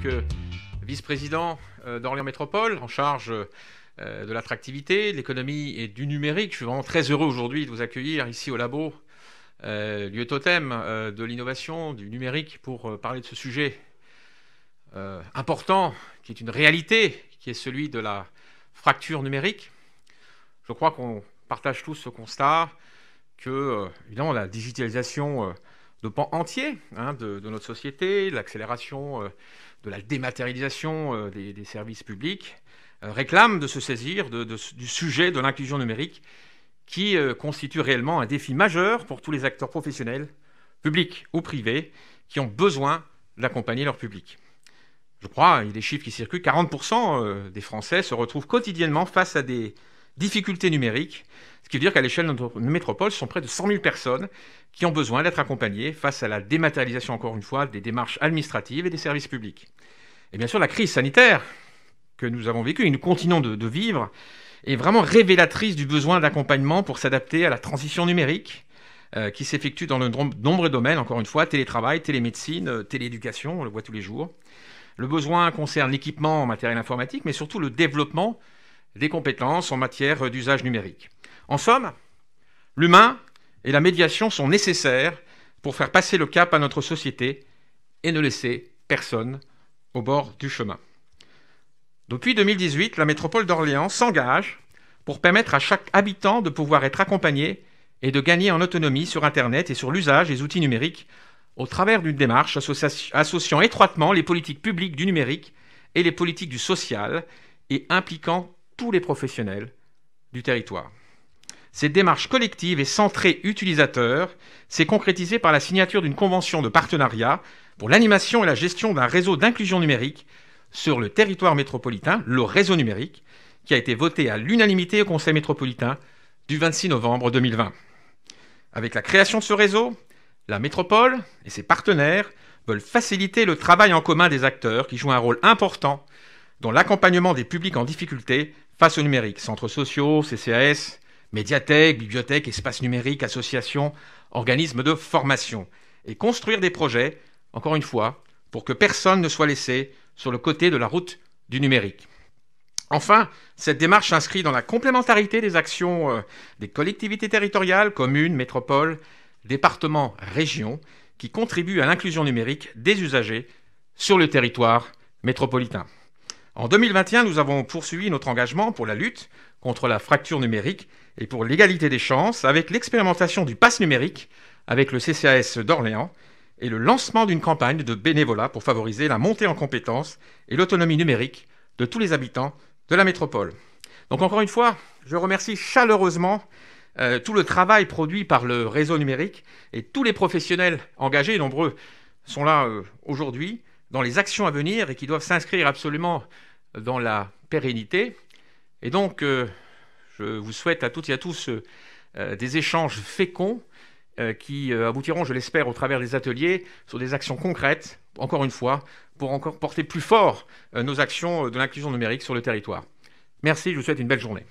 que vice-président d'Orléans Métropole, en charge de l'attractivité, de l'économie et du numérique. Je suis vraiment très heureux aujourd'hui de vous accueillir ici au labo, lieu totem de l'innovation, du numérique, pour parler de ce sujet important, qui est une réalité, qui est celui de la fracture numérique. Je crois qu'on partage tous ce constat que, évidemment, la digitalisation de pans entiers de notre société, l'accélération de la dématérialisation des services publics, réclame de se saisir du sujet de l'inclusion numérique qui constitue réellement un défi majeur pour tous les acteurs professionnels, publics ou privés, qui ont besoin d'accompagner leur public. Je crois, il y a des chiffres qui circulent, 40% des Français se retrouvent quotidiennement face à des difficultés numériques, ce qui veut dire qu'à l'échelle de notre métropole, ce sont près de 100 000 personnes qui ont besoin d'être accompagnées face à la dématérialisation, encore une fois, des démarches administratives et des services publics. Et bien sûr, la crise sanitaire que nous avons vécue et nous continuons de vivre est vraiment révélatrice du besoin d'accompagnement pour s'adapter à la transition numérique qui s'effectue dans de nombreux domaines, encore une fois, télétravail, télémédecine, télééducation, on le voit tous les jours. Le besoin concerne l'équipement en matériel informatique, mais surtout le développement des compétences en matière d'usage numérique. En somme, l'humain et la médiation sont nécessaires pour faire passer le cap à notre société et ne laisser personne au bord du chemin. Depuis 2018, la métropole d'Orléans s'engage pour permettre à chaque habitant de pouvoir être accompagné et de gagner en autonomie sur Internet et sur l'usage des outils numériques au travers d'une démarche associant étroitement les politiques publiques du numérique et les politiques du social et impliquant tous les professionnels du territoire. Cette démarche collective et centrée utilisateur s'est concrétisée par la signature d'une convention de partenariat pour l'animation et la gestion d'un réseau d'inclusion numérique sur le territoire métropolitain, le réseau numérique, qui a été voté à l'unanimité au Conseil métropolitain du 26 novembre 2020. Avec la création de ce réseau, la métropole et ses partenaires veulent faciliter le travail en commun des acteurs qui jouent un rôle important dans l'accompagnement des publics en difficulté face au numérique. Centres sociaux, CCAS, médiathèques, bibliothèques, espaces numériques, associations, organismes de formation. Et construire des projets, encore une fois, pour que personne ne soit laissé sur le côté de la route du numérique. Enfin, cette démarche s'inscrit dans la complémentarité des actions des collectivités territoriales, communes, métropoles, départements, régions, qui contribuent à l'inclusion numérique des usagers sur le territoire métropolitain. En 2021, nous avons poursuivi notre engagement pour la lutte contre la fracture numérique et pour l'égalité des chances avec l'expérimentation du pass numérique avec le CCAS d'Orléans et le lancement d'une campagne de bénévolat pour favoriser la montée en compétences et l'autonomie numérique de tous les habitants de la métropole. Donc encore une fois, je remercie chaleureusement tout le travail produit par le réseau numérique et tous les professionnels engagés, nombreux sont là aujourd'hui, dans les actions à venir et qui doivent s'inscrire absolument dans la pérennité. Et donc, je vous souhaite à toutes et à tous des échanges féconds qui aboutiront, je l'espère, au travers des ateliers, sur des actions concrètes, encore une fois, pour encore porter plus fort nos actions de l'inclusion numérique sur le territoire. Merci, je vous souhaite une belle journée.